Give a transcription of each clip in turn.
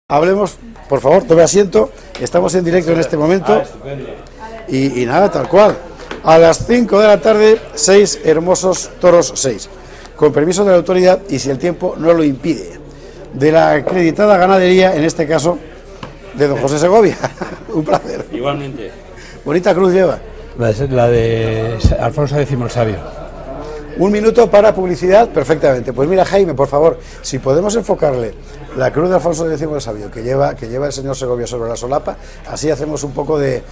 Hablemos, por favor, tome asiento. Estamos en directo en este momento. Y nada, tal cual. A las 5 de la tarde, 6 hermosos toros 6. Con permiso de la autoridad y si el tiempo no lo impide. De la acreditada ganadería, en este caso, de don José Segovia. Un placer. Igualmente. Bonita cruz lleva. La de Alfonso X el Sabio. Un minuto para publicidad, perfectamente. Pues mira, Jaime, por favor, si podemos enfocarle la cruz de Alfonso X el Sabio que lleva el señor Segovia sobre la solapa, así hacemos un poco de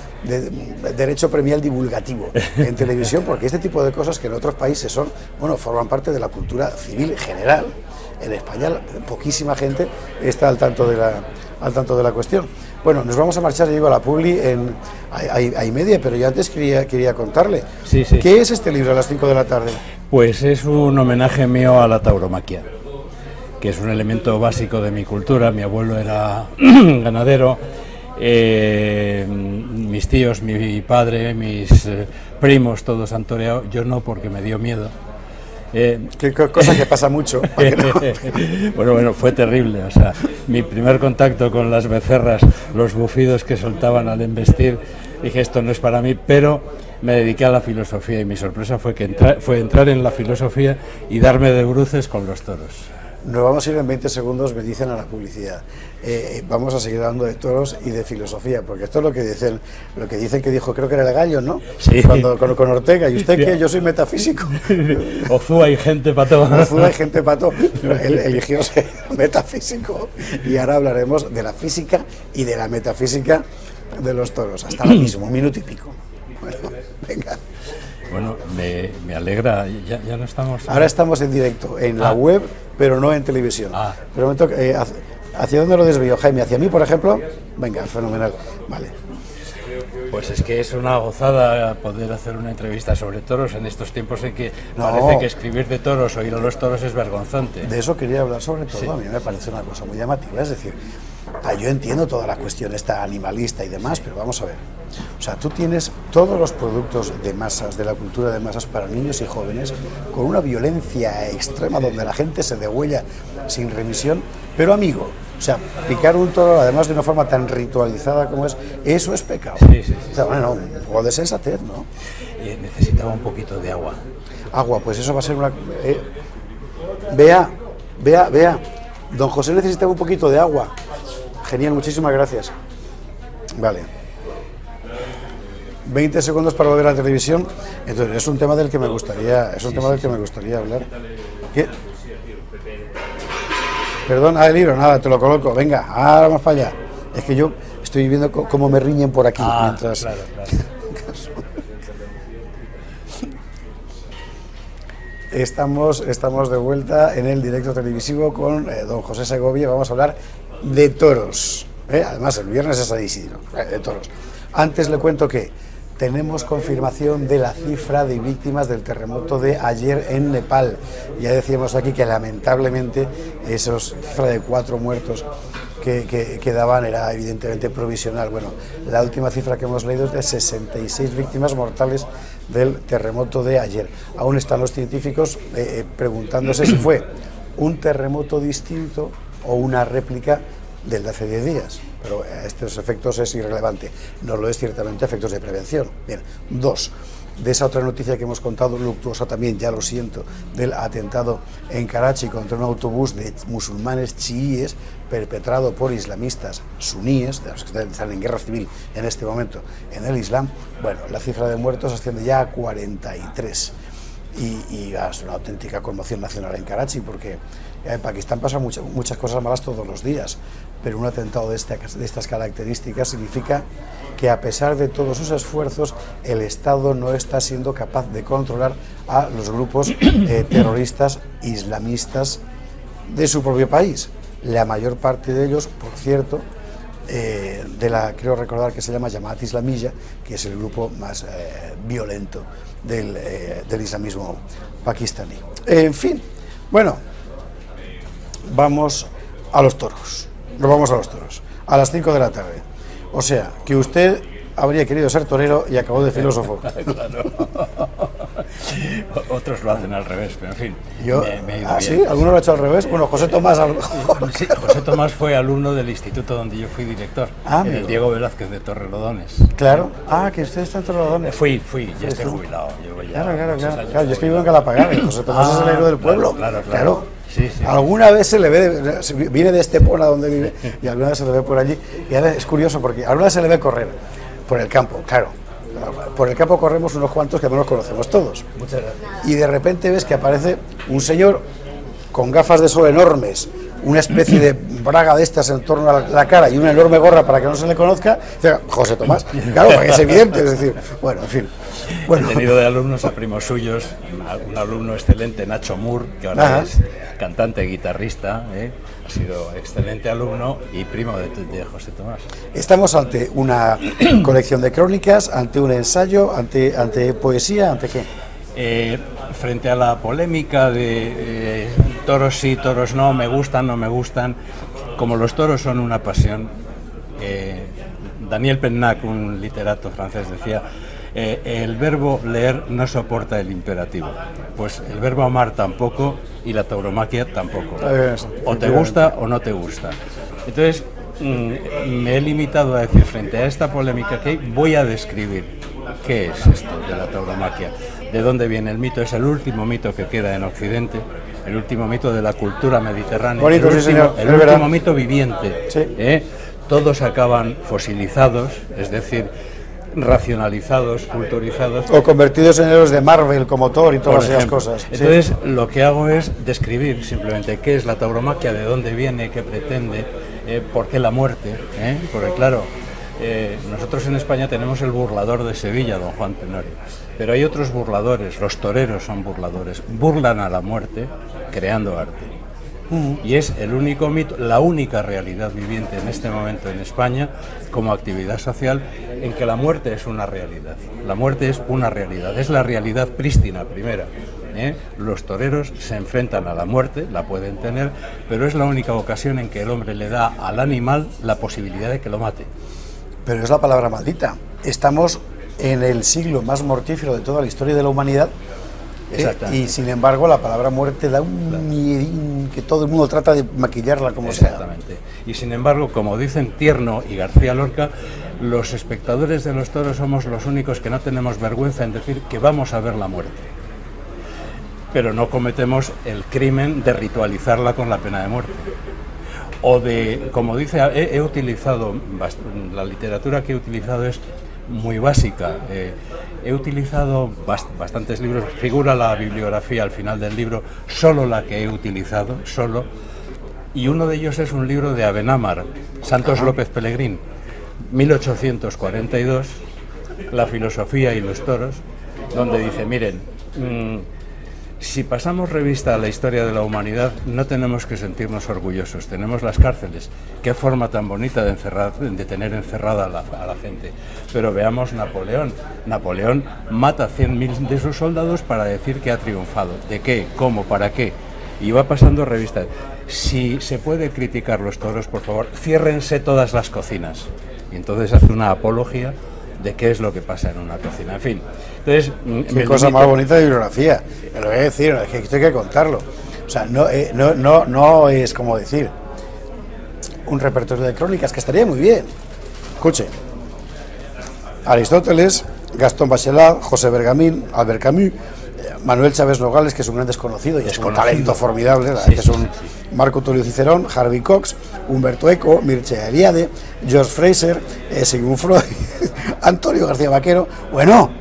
derecho premial divulgativo en televisión, porque este tipo de cosas que en otros países son, bueno, forman parte de la cultura civil general. En España poquísima gente está al tanto de la cuestión. Bueno, nos vamos a marchar, digo, a la publi a y media, pero yo antes quería contarle. Sí. ¿Qué es este libro a las 5 de la tarde? Pues es un homenaje mío a la tauromaquia, que es un elemento básico de mi cultura. Mi abuelo era ganadero, mis tíos, mi padre, mis primos, todos han toreado. Yo no, porque me dio miedo. Qué cosa que pasa mucho. Bueno, fue terrible. O sea, mi primer contacto con las becerras, los bufidos que soltaban al embestir, dije, esto no es para mí, pero me dediqué a la filosofía y mi sorpresa fue entrar en la filosofía y darme de bruces con los toros. Nos vamos a ir en 20 segundos, me dicen, a la publicidad. Vamos a seguir hablando de toros y de filosofía, porque esto es lo que dicen que dijo, creo que era el Gallo, ¿no? Sí. Con Ortega. ¿Y usted qué? Yo soy metafísico. Ozúa y gente pató. Ozúa y gente pató. Él eligió ser metafísico. Y ahora hablaremos de la física y de la metafísica de los toros. Hasta ahora mismo, un minuto y pico. Bueno, venga. Bueno, me alegra, ya no estamos... Ahora estamos en directo, en la web, pero no en televisión. Pero un momento, ¿hacia dónde lo desvío, Jaime? ¿Hacia mí, por ejemplo? Venga, fenomenal. Vale. Pues es que es una gozada poder hacer una entrevista sobre toros en estos tiempos en que parece que escribir de toros o ir a los toros es vergonzante. De eso quería hablar sobre todo. Sí. A mí me parece una cosa muy llamativa, es decir, yo entiendo toda la cuestión esta animalista y demás, pero vamos a ver. O sea, tú tienes todos los productos de masas, de la cultura de masas para niños y jóvenes, con una violencia extrema donde la gente se degüella sin remisión, pero amigo, o sea, picar un toro además de una forma tan ritualizada como eso es pecado. Sí. O sea, bueno, un poco de sensatez, ¿no? Necesitaba un poquito de agua. Agua, pues eso va a ser una... Vea, don José necesitaba un poquito de agua. Genial, muchísimas gracias. Vale. 20 segundos para volver a la televisión. Entonces, es un tema del que me gustaría, hablar. ¿Qué? Perdón, el libro, nada, te lo coloco. Venga, ahora vamos para allá. Es que yo estoy viendo cómo me riñen por aquí mientras. Claro. Estamos de vuelta en el directo televisivo con don José Segovia. Vamos a hablar de toros. Además, el viernes es San Isidro, de toros. Antes le cuento que tenemos confirmación de la cifra de víctimas del terremoto de ayer en Nepal. Ya decíamos aquí que lamentablemente esa cifra de 4 muertos que daban era evidentemente provisional. Bueno, la última cifra que hemos leído es de 66 víctimas mortales del terremoto de ayer. Aún están los científicos preguntándose si fue un terremoto distinto o una réplica del de hace 10 días, pero estos efectos es irrelevante, no lo es ciertamente efectos de prevención. Bien, 2, de esa otra noticia que hemos contado, luctuosa también, ya lo siento, del atentado en Karachi contra un autobús de musulmanes chiíes perpetrado por islamistas suníes, de los que están en guerra civil en este momento en el Islam. Bueno, la cifra de muertos asciende ya a 43 y es una auténtica conmoción nacional en Karachi, porque en Pakistán pasan muchas cosas malas todos los días, pero un atentado de estas características significa que a pesar de todos sus esfuerzos, el Estado no está siendo capaz de controlar a los grupos terroristas islamistas de su propio país. La mayor parte de ellos, por cierto, creo recordar que se llama Jamaat Islamiyya, que es el grupo más violento del islamismo pakistaní. En fin, bueno, vamos a los toros. Nos vamos a los toros. A las 5 de la tarde. O sea, que usted habría querido ser torero y acabó de filósofo. Claro. Otros lo hacen al revés, pero en fin. Me he ido bien. ¿Sí? ¿Alguno lo ha hecho al revés? Bueno, José Tomás. Sí, José Tomás fue alumno del instituto donde yo fui director, el Diego Velázquez de Torrelodones. Claro. Que usted está en Torrelodones. Fui, ya estoy jubilado. Llevo ya claro. Yo es que vivo en Galapagar. José Tomás es el héroe del pueblo. Claro. Sí. Alguna vez se le ve, viene de Estepona donde vive, y alguna vez se le ve por allí. Y ahora es curioso porque alguna vez se le ve correr por el campo, claro. Por el campo corremos unos cuantos que no nos conocemos todos. Muchas gracias. Y de repente ves que aparece un señor con gafas de sol enormes, una especie de braga de estas en torno a la cara y una enorme gorra para que no se le conozca. Dice, José Tomás, claro, porque es evidente, es decir, bueno, en fin. Bueno. He tenido de alumnos a primos suyos, un alumno excelente, Nacho Moore, que ahora es cantante, guitarrista, ha sido excelente alumno y primo de José Tomás. Estamos ante una colección de crónicas, ante un ensayo, ante poesía, ¿ante qué? Frente a la polémica de toros sí, toros no, me gustan, no me gustan, como los toros son una pasión, Daniel Pennac, un literato francés, decía: el verbo leer no soporta el imperativo, pues el verbo amar tampoco y la tauromaquia tampoco. O te gusta o no te gusta. Entonces me he limitado a decir, frente a esta polémica que hay, voy a describir qué es esto de la tauromaquia, de dónde viene el mito. Es el último mito que queda en Occidente, el último mito de la cultura mediterránea. Bonito, el último mito viviente. Sí. Todos acaban fosilizados, es decir, racionalizados, culturizados. O convertidos en héroes de Marvel como Thor y todas esas cosas. Entonces, lo que hago es describir simplemente qué es la tauromaquia, de dónde viene, qué pretende, por qué la muerte. Porque claro, nosotros en España tenemos el burlador de Sevilla, don Juan Tenorio, pero hay otros burladores, los toreros son burladores, burlan a la muerte creando arte. Y es el único mito, la única realidad viviente en este momento en España como actividad social en que la muerte es una realidad. La muerte es una realidad, es la realidad prístina primera. Los toreros se enfrentan a la muerte, la pueden tener, pero es la única ocasión en que el hombre le da al animal la posibilidad de que lo mate. Pero es la palabra maldita. Estamos en el siglo más mortífero de toda la historia de la humanidad. Y sin embargo la palabra muerte da un miedín que todo el mundo trata de maquillarla como sea. Exactamente. Y sin embargo, como dicen Tierno y García Lorca, los espectadores de los toros somos los únicos que no tenemos vergüenza en decir que vamos a ver la muerte. Pero no cometemos el crimen de ritualizarla con la pena de muerte. O de, como dice, he utilizado, la literatura que he utilizado es muy básica. He utilizado bastantes libros, figura la bibliografía al final del libro, solo la que he utilizado, y uno de ellos es un libro de Abenamar, Santos López Pelegrín, 1842, La filosofía y los toros, donde dice, miren, si pasamos revista a la historia de la humanidad, no tenemos que sentirnos orgullosos. Tenemos las cárceles. Qué forma tan bonita de tener encerrada a la gente. Pero veamos Napoleón. Napoleón mata 100.000 de sus soldados para decir que ha triunfado. ¿De qué? ¿Cómo? ¿Para qué? Y va pasando revista. Si se puede criticar los toros, por favor, ciérrense todas las cocinas. Y entonces hace una apología de qué es lo que pasa en una cocina. En fin, entonces... Qué cosa más bonita de bibliografía, me lo voy a decir, es que esto hay que contarlo. O sea, no es como decir un repertorio de crónicas, que estaría muy bien. Escuche, Aristóteles, Gastón Bachelard, José Bergamín, Albert Camus, Manuel Chávez Nogales, que es un gran desconocido y es un talento formidable, que es un Marco Tulio Cicerón, Harvey Cox, Humberto Eco, Mircea Eliade, George Fraser, Sigmund Freud, Antonio García Vaquero. Bueno,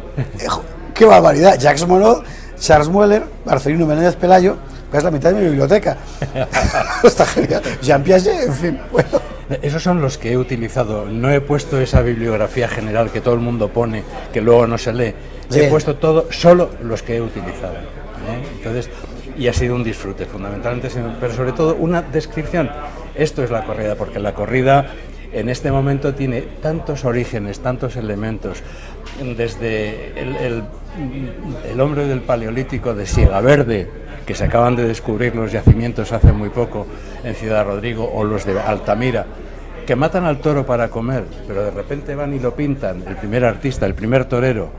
qué barbaridad. Jacques Monod, Charles Mueller, Marcelino Menéndez Pelayo, que es la mitad de mi biblioteca. Está genial. Jean Piaget, en fin, bueno. Esos son los que he utilizado. No he puesto esa bibliografía general que todo el mundo pone, que luego no se lee. He puesto solo los que he utilizado. Entonces, y ha sido un disfrute, fundamentalmente, pero sobre todo una descripción. Esto es la corrida, porque la corrida en este momento tiene tantos orígenes, tantos elementos, desde el hombre del Paleolítico de Siegaverde, que se acaban de descubrir los yacimientos hace muy poco en Ciudad Rodrigo, o los de Altamira, que matan al toro para comer, pero de repente van y lo pintan, el primer artista, el primer torero,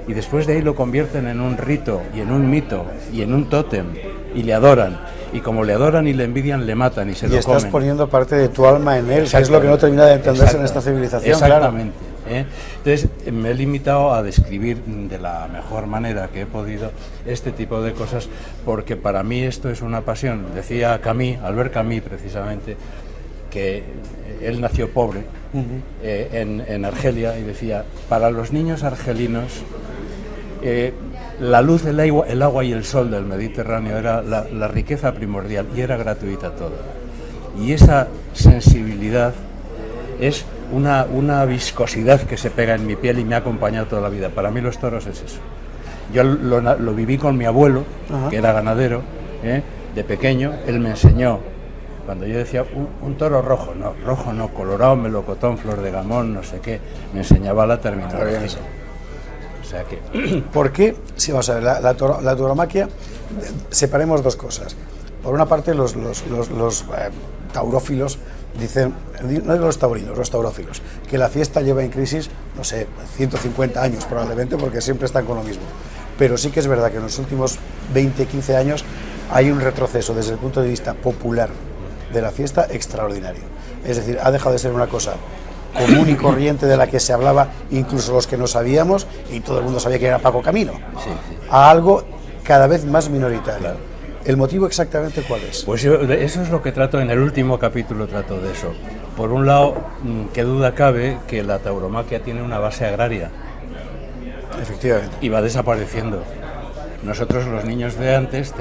y después de ahí lo convierten en un rito y en un mito y en un tótem y le adoran, y como le adoran y le envidian, le matan y se lo comen. Y estás poniendo parte de tu alma en él, que es lo que no termina de entenderse en esta civilización. Exactamente. Claro. Entonces me he limitado a describir de la mejor manera que he podido este tipo de cosas, porque para mí esto es una pasión. Decía Camus, Albert Camus precisamente, que él nació pobre en Argelia, y decía: para los niños argelinos la luz, el agua y el sol del Mediterráneo era la riqueza primordial, y era gratuita toda. Y esa sensibilidad es una viscosidad que se pega en mi piel y me ha acompañado toda la vida. Para mí los toros es eso. Yo lo viví con mi abuelo, que era ganadero, de pequeño. Él me enseñó, cuando yo decía un toro rojo no, colorado, melocotón, flor de gamón, no sé qué, me enseñaba la terminología. O sea que... ¿Por qué? Sí, vamos a ver, la tauromaquia, separemos dos cosas. Por una parte, los taurófilos dicen, no los taurinos, los taurófilos, que la fiesta lleva en crisis, no sé, 150 años probablemente, porque siempre están con lo mismo. Pero sí que es verdad que en los últimos 20, 15 años hay un retroceso desde el punto de vista popular de la fiesta extraordinario. Es decir, ha dejado de ser una cosa común y corriente de la que se hablaba incluso los que no sabíamos, y todo el mundo sabía que era Paco Camino, a algo cada vez más minoritario. Claro. ¿El motivo exactamente cuál es? Pues eso es lo que trato en el último capítulo, trato de eso. Por un lado, qué duda cabe que la tauromaquia tiene una base agraria. Efectivamente. Y va desapareciendo. Nosotros, los niños de antes,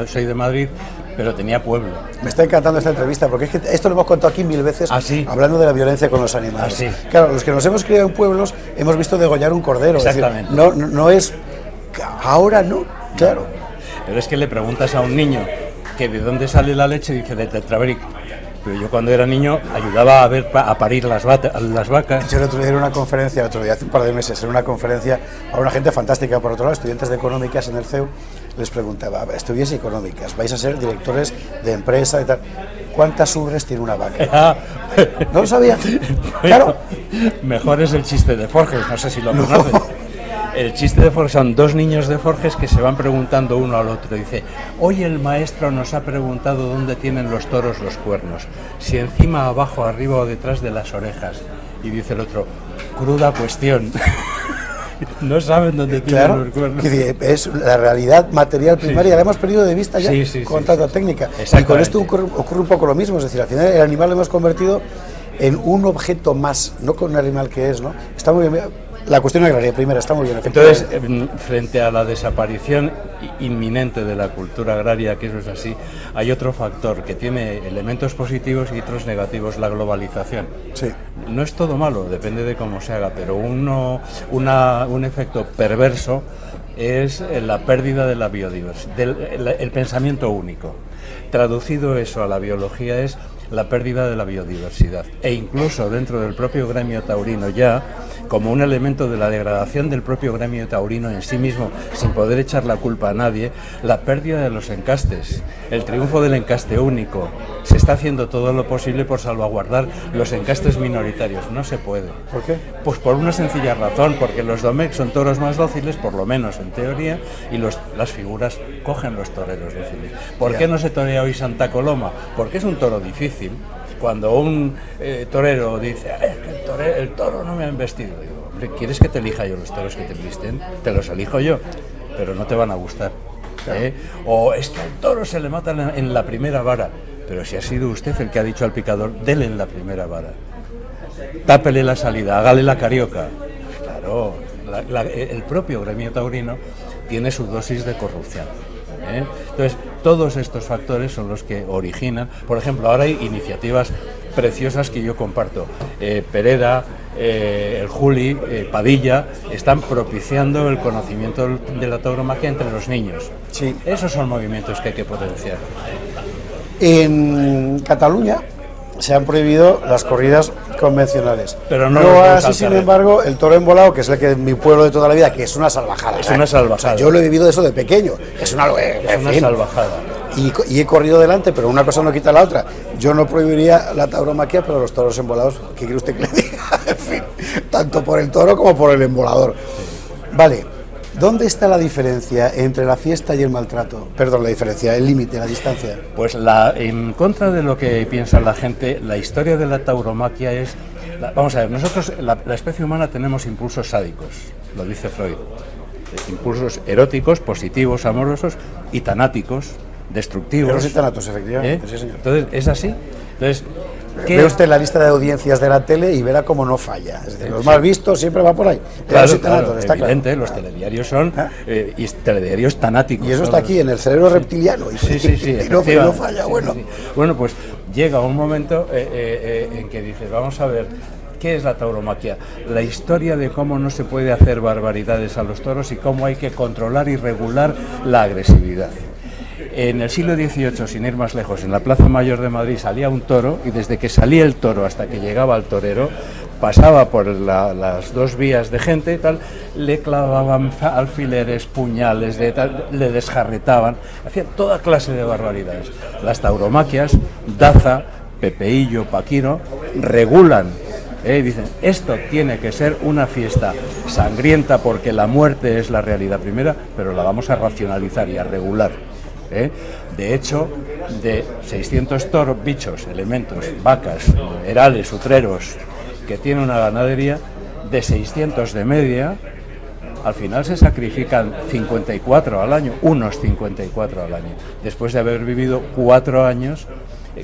soy de Madrid, pero tenía pueblo. Me está encantando esta entrevista, porque es que esto lo hemos contado aquí 1000 veces, hablando de la violencia con los animales. Claro, los que nos hemos criado en pueblos hemos visto degollar un cordero. Exactamente. Es decir, no es... Ahora no, claro. Pero es que le preguntas a un niño que de dónde sale la leche, dice de Tetrabric. Pero yo cuando era niño ayudaba a parir las vacas. Yo el otro día era una conferencia, hace un par de meses, era una conferencia a una gente fantástica, por otro lado, estudiantes de económicas en el CEU. Les preguntaba: estudiáis económicas, vais a ser directores de empresa y tal, ¿cuántas ubres tiene una vaca? ¿No lo sabía? Claro. Mejor es el chiste de Forges, no sé si lo conoces. El chiste de Forges son dos niños de Forges que se van preguntando uno al otro. Dice: hoy el maestro nos ha preguntado dónde tienen los toros los cuernos, si encima, abajo, arriba o detrás de las orejas. Y dice el otro: cruda cuestión. No saben dónde tienen los cuernos. Es la realidad material primaria, la hemos perdido de vista ya con tanta técnica. Y con esto ocurre un poco lo mismo, es decir, al final el animal lo hemos convertido en un objeto más, no con un animal que es, ¿no? Está muy bien. La cuestión agraria primera está muy bien. Entonces, frente a la desaparición inminente de la cultura agraria, que eso es así, hay otro factor que tiene elementos positivos y otros negativos: la globalización. Sí. No es todo malo, depende de cómo se haga, pero un efecto perverso es la pérdida de la biodiversidad, el pensamiento único. Traducido eso a la biología es la pérdida de la biodiversidad, e incluso dentro del propio gremio taurino, ya como un elemento de la degradación del propio gremio taurino en sí mismo, sin poder echar la culpa a nadie, la pérdida de los encastes, el triunfo del encaste único. Se está haciendo todo lo posible por salvaguardar los encastes minoritarios. No se puede. ¿Por qué? Pues por una sencilla razón: porque los domecq son toros más dóciles, por lo menos en teoría, y las figuras cogen los toreros dóciles. ¿Por qué no se torea hoy Santa Coloma? Porque es un toro difícil. Cuando un torero dice: el toro no me ha embestido, digo: hombre, ¿quieres que te elija yo los toros que te embisten? Te los elijo yo, pero no te van a gustar. O es que al toro se le mata en la primera vara. Pero si ha sido usted el que ha dicho al picador: dele en la primera vara, tápele la salida, hágale la carioca. Claro, el propio gremio taurino tiene su dosis de corrupción. Entonces, todos estos factores son los que originan. Por ejemplo, ahora hay iniciativas preciosas que yo comparto. Pereda, el Juli, Padilla, están propiciando el conocimiento de la tauromaquia entre los niños. Sí. Esos son movimientos que hay que potenciar. En Cataluña se han prohibido las corridas convencionales. Pero no así, sin embargo, el toro embolado, que es el que mi pueblo de toda la vida, que es una salvajada. Es una salvajada. O sea, yo lo he vivido de eso de pequeño. Es una salvajada. y he corrido delante, pero una cosa no quita la otra. Yo no prohibiría la tauromaquia, pero los toros embolados, ¿qué quiere usted que le diga? En fin, tanto por el toro como por el embolador. Vale, ¿dónde está la diferencia entre la fiesta y el maltrato? Perdón, la diferencia, el límite, la distancia. Pues en contra de lo que piensa la gente, la historia de la tauromaquia es... vamos a ver, nosotros, la especie humana, tenemos impulsos sádicos, lo dice Freud. Impulsos eróticos, positivos, amorosos, y tanáticos, destructivos. Eros y tanatos, efectivamente, sí, señor. Entonces, ¿es así? Entonces, ve usted la lista de audiencias de la tele y verá cómo no falla. Es decir, los más vistos siempre va por ahí. Claro, claro, está evidente, claro. Los telediarios son telediarios tanáticos. Y eso está aquí, en el cerebro reptiliano. Sí, y no falla, bueno. Sí. Bueno, pues llega un momento en que dices, vamos a ver, ¿qué es la tauromaquia? La historia de cómo no se puede hacer barbaridades a los toros y cómo hay que controlar y regular la agresividad. En el siglo XVIII, sin ir más lejos, en la Plaza Mayor de Madrid salía un toro, y desde que salía el toro hasta que llegaba al torero, pasaba por las dos vías de gente y tal, le clavaban alfileres, puñales, le desjarretaban, hacían toda clase de barbaridades. Las tauromaquias, Daza, Pepeillo, Paquino, regulan. Dicen, esto tiene que ser una fiesta sangrienta porque la muerte es la realidad primera, pero la vamos a racionalizar y a regular. De hecho, de 600 toros, bichos, elementos, vacas, herales, utreros, que tiene una ganadería, de 600 de media, al final se sacrifican 54 al año, unos 54 al año, después de haber vivido 4 años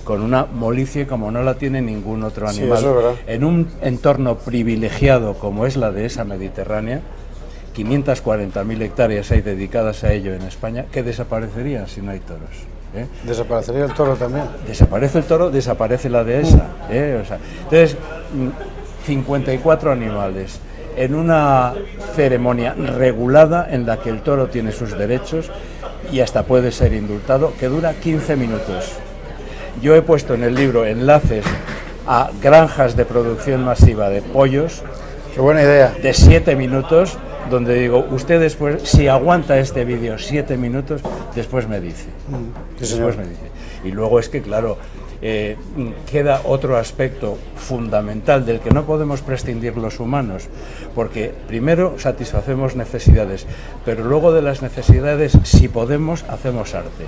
con una molicie como no la tiene ningún otro animal, sí, en un entorno privilegiado como es la dehesa mediterránea. 540.000 hectáreas hay dedicadas a ello en España, que desaparecerían si no hay toros. Desaparecería el toro también. Desaparece el toro, desaparece la dehesa. Entonces, 54 animales en una ceremonia regulada en la que el toro tiene sus derechos y hasta puede ser indultado, que dura 15 minutos. Yo he puesto en el libro enlaces a granjas de producción masiva de pollos. Qué buena idea. De 7 minutos, donde digo, usted después, si aguanta este vídeo 7 minutos, después me dice. Después me dice. Y luego es que, claro, queda otro aspecto fundamental del que no podemos prescindir los humanos, porque primero satisfacemos necesidades, pero luego de las necesidades, si podemos, hacemos arte.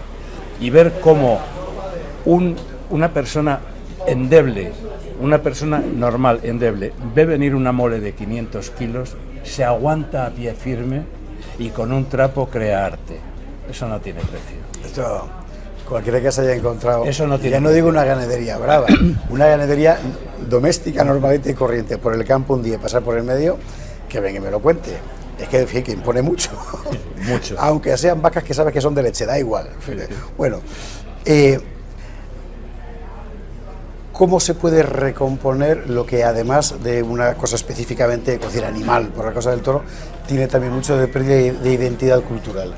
Y ver cómo una persona endeble, una persona normal, endeble, ve venir una mole de 500 kilos, se aguanta a pie firme y con un trapo crea arte. Eso no tiene precio. Esto, cualquiera que se haya encontrado, eso no tiene ya no digo una ganadería brava, una ganadería doméstica, normalita y corriente, por el campo un día, pasar por el medio, que venga y me lo cuente. Es que, en fin, que impone mucho. Mucho. Aunque sean vacas que sabes que son de leche, da igual. Sí. Bueno, ¿cómo se puede recomponer lo que, además de una cosa específicamente, es decir, animal, por la cosa del toro, tiene también mucho de pérdida de identidad cultural?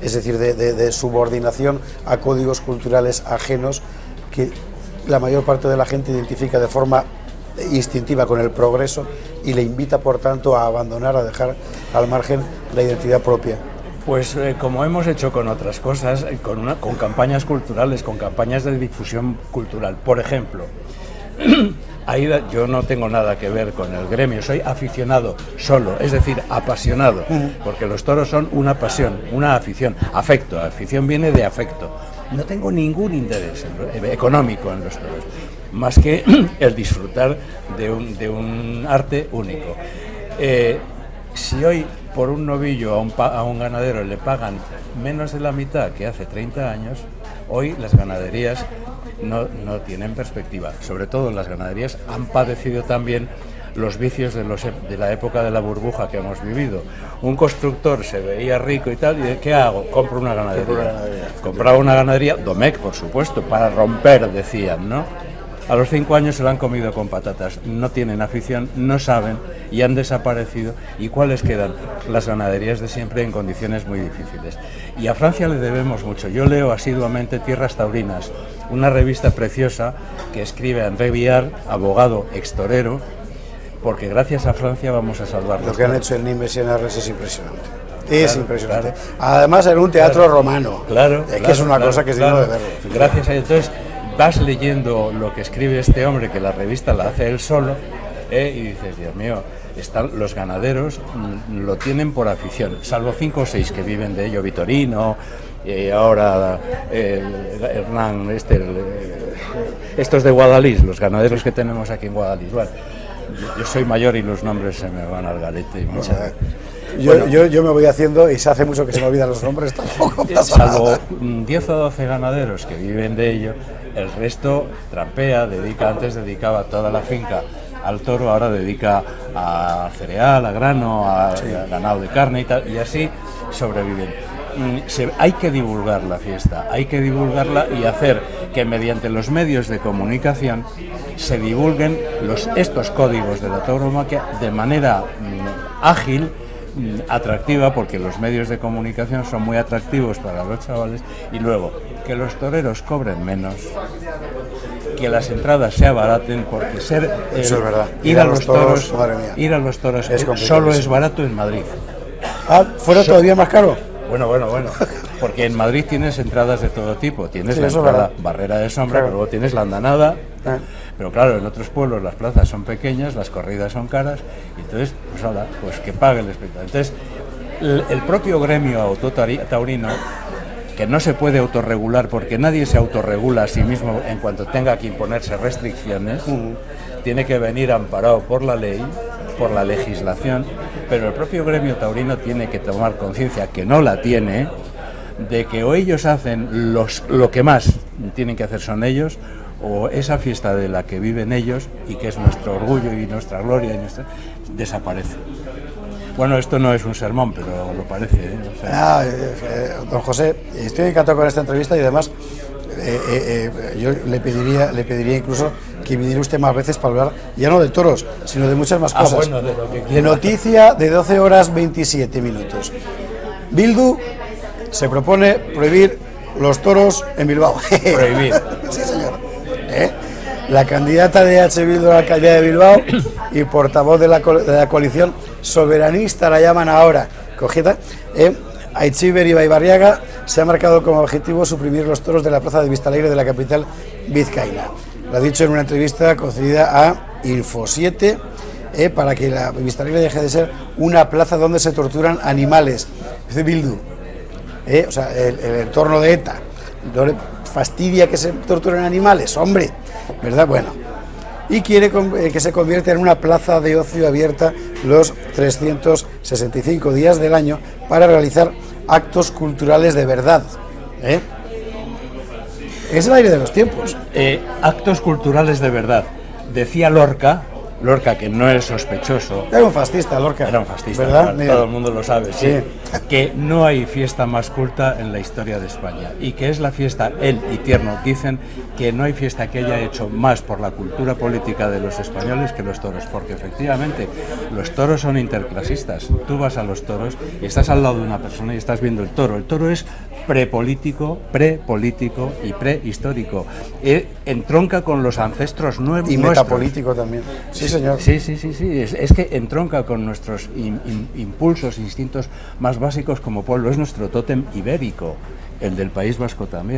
Es decir, de subordinación a códigos culturales ajenos que la mayor parte de la gente identifica de forma instintiva con el progreso y le invita, por tanto, a abandonar, a dejar al margen la identidad propia. Pues como hemos hecho con otras cosas, con campañas culturales, con campañas de difusión cultural. Por ejemplo, ahí yo no tengo nada que ver con el gremio, soy aficionado solo, es decir, apasionado, porque los toros son una pasión, una afición, afecto, afición viene de afecto. No tengo ningún interés económico en los toros, más que el disfrutar de un arte único. Si hoy por un novillo a un ganadero le pagan menos de la mitad que hace 30 años, hoy las ganaderías no tienen perspectiva. Sobre todo las ganaderías han padecido también los vicios de la época de la burbuja que hemos vivido. Un constructor se veía rico y tal, y ¿qué hago? Compro una ganadería. Compraba una ganadería, Domecq, por supuesto, para romper, decían, ¿no? A los 5 años se lo han comido con patatas, no tienen afición, no saben y han desaparecido. ¿Y cuáles quedan? Las ganaderías de siempre en condiciones muy difíciles. Y a Francia le debemos mucho. Yo leo asiduamente Tierras Taurinas, una revista preciosa que escribe André Viard, abogado extorero, porque gracias a Francia vamos a salvarlos. Lo que han hecho en Nimes y en Arles es impresionante. Es impresionante. Además en un teatro romano. Que es una cosa que es digno de verlo. Gracias a ello. Entonces vas leyendo lo que escribe este hombre, que la revista la hace él solo, y dices, Dios mío, los ganaderos lo tienen por afición, salvo 5 o 6 que viven de ello, Vitorino, ahora Hernán, estos de Guadalís, los ganaderos que tenemos aquí en Guadalís. Bueno, yo soy mayor y los nombres se me van al garete. Yo me voy haciendo y se hace mucho que se me olvidan los nombres, tampoco pasa salvo nada. 10 o 12 ganaderos que viven de ello, el resto trampea, antes dedicaba toda la finca al toro, ahora dedica a cereal, a grano, a ganado de carne y tal, y así sobreviven. Hay que divulgar la fiesta, hay que divulgarla y hacer que mediante los medios de comunicación se divulguen estos códigos de la tauromaquia de manera ágil, atractiva, porque los medios de comunicación son muy atractivos para los chavales, y luego que los toreros cobren menos, que las entradas se abaraten, porque eso es verdad. Ir a los toros solo es barato en Madrid. ¿Fuera todavía más caro? Bueno, porque en Madrid tienes entradas de todo tipo, tienes la entrada Barrera de Sombra, pero luego tienes la andanada, pero claro, en otros pueblos las plazas son pequeñas, las corridas son caras, y entonces, pues que pague el espectáculo. Entonces, el propio gremio autotaurino, que no se puede autorregular, porque nadie se autorregula a sí mismo en cuanto tenga que imponerse restricciones, tiene que venir amparado por la ley, por la legislación, pero el propio gremio taurino tiene que tomar conciencia, que no la tiene, de que o ellos hacen lo que más tienen que hacer son ellos, o esa fiesta de la que viven ellos y que es nuestro orgullo y nuestra gloria desaparece. Bueno, esto no es un sermón, pero lo parece, ¿eh? Don José, estoy encantado con esta entrevista y además yo le pediría incluso que viniera usted más veces para hablar, ya no de toros, sino de muchas más cosas. Bueno, de lo que quiera. Noticia de 12 horas 27 minutos. Bildu se propone prohibir los toros en Bilbao. Prohibir. Sí, señor. La candidata de H. Bildu a la alcaldía de Bilbao y portavoz de la coalición soberanista, la llaman ahora, cojita, Aitziber Ibaibarriaga, se ha marcado como objetivo suprimir los toros de la plaza de Vistalegre de la capital vizcaína. Lo ha dicho en una entrevista concedida a Info7, para que la Vistalegre deje de ser una plaza donde se torturan animales. Dice Bildu, o sea, el entorno de ETA, no le fastidia que se torturen animales, hombre, ¿verdad? Bueno, y quiere que se convierta en una plaza de ocio abierta los 365 días del año para realizar actos culturales de verdad. Es el aire de los tiempos. Actos culturales de verdad. Decía Lorca, que no es sospechoso. Era un fascista, Lorca. Era un fascista, ¿verdad? Todo el mundo lo sabe, sí. Que no hay fiesta más culta en la historia de España y que es la fiesta, él y Tierno dicen que no hay fiesta que haya hecho más por la cultura política de los españoles que los toros, porque efectivamente los toros son interclasistas. Tú vas a los toros y estás al lado de una persona y estás viendo el toro. El toro es prepolítico y prehistórico. Entronca con los ancestros nuevos. Y metapolítico también. Sí, señor. Sí. Es que entronca con nuestros impulsos, instintos más básicos como pueblo. Es nuestro tótem ibérico, el del País Vasco también.